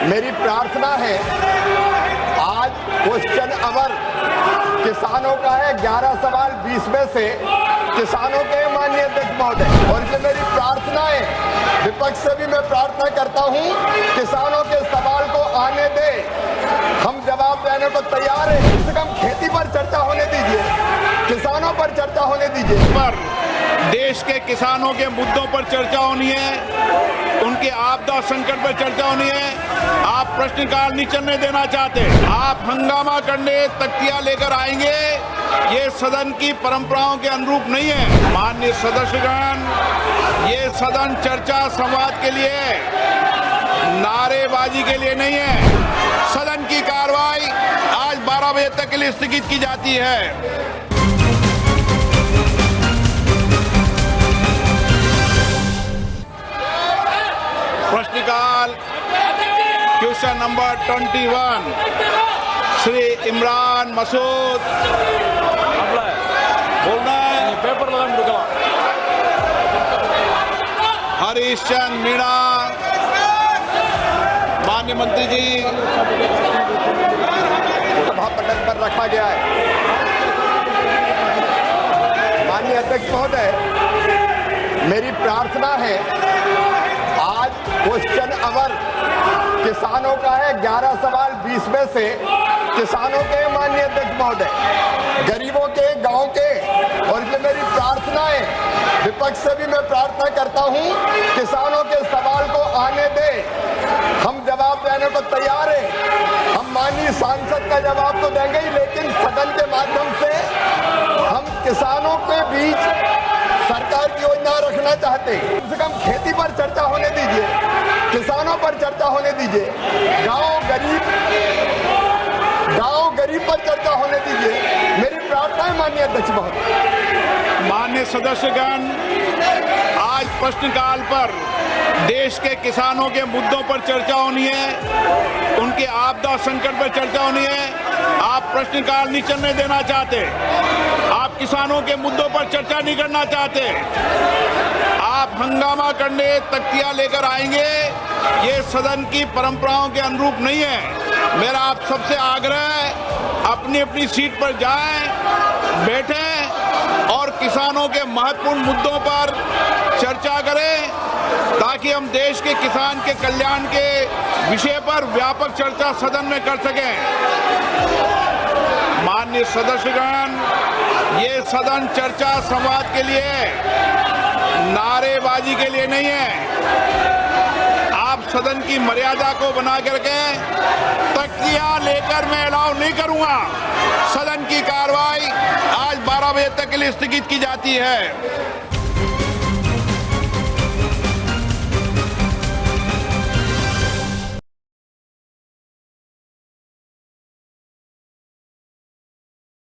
मेरी प्रार्थना है, आज क्वेश्चन अवर किसानों का है, 11 सवाल 20 में से किसानों के माननीय अध्यक्ष महोदय। और इसलिए मेरी प्रार्थना है, विपक्ष से भी मैं प्रार्थना करता हूं, किसानों के सवाल को आने दे, हम जवाब देने को तैयार हैं। कम से कम खेती पर चर्चा होने दीजिए, किसानों पर चर्चा होने दीजिए। पर देश के किसानों के मुद्दों पर चर्चा होनी है, उनके आपदा संकट पर चर्चा होनी है। आप प्रश्नकाल नहीं चलने देना चाहते, आप हंगामा करने तख्तियां लेकर आएंगे, ये सदन की परंपराओं के अनुरूप नहीं है। माननीय सदस्यगण, ये सदन चर्चा संवाद के लिए, नारेबाजी के लिए नहीं है। सदन की कार्रवाई आज 12 बजे तक के लिए स्थगित की जाती है। प्रश्नकाल क्वेश्चन नंबर 21 श्री इमरान मसूद बोलना है। पेपर हरीश चंद मीणा, माननीय मंत्री जी, सभा पटल पर रखा गया है। माननीय अध्यक्ष महोदय, मेरी प्रार्थना है, आज क्वेश्चन अवर किसानों का है, 11 सवाल 20 में से किसानों के माननीय अध्यक्ष महोदय, गरीबों के, गांव के। और इसलिए मेरी प्रार्थना है, विपक्ष से भी मैं प्रार्थना करता हूं, किसानों के सवाल को आने दे, हम जवाब देने को तैयार हैं। हम माननीय सांसद का जवाब तो देंगे ही, लेकिन सदन के माध्यम से हम किसानों के बीच सरकार की योजना रखना चाहते हैं। कम से कम खेती पर चर्चा होने दीजिए, किसानों पर चर्चा होने दीजिए, गांव गरीब पर चर्चा होने दीजिए। मेरी प्रार्थना है माननीय अध्यक्ष महोदय। माननीय सदस्यगण, आज प्रश्नकाल पर देश के किसानों के मुद्दों पर चर्चा होनी है, उनके आपदा संकट पर चर्चा होनी है। आप प्रश्नकाल नहीं चलने देना चाहते, आप किसानों के मुद्दों पर चर्चा नहीं करना चाहते, आप हंगामा करने तख्तियां लेकर आएंगे, ये सदन की परंपराओं के अनुरूप नहीं है। मेरा आप सबसे आग्रह है, अपनी अपनी सीट पर जाएं, बैठें और किसानों के महत्वपूर्ण मुद्दों पर चर्चा करें, ताकि हम देश के किसान के कल्याण के विषय पर व्यापक चर्चा सदन में कर सकें। माननीय सदस्यगण, ये सदन चर्चा संवाद के लिए, नारेबाजी के लिए नहीं है। आप सदन की मर्यादा को बना करके तख्तियां लेकर मैं अलाउ नहीं करूंगा। सदन की कार्रवाई आज 12 बजे तक के लिए स्थगित की जाती है।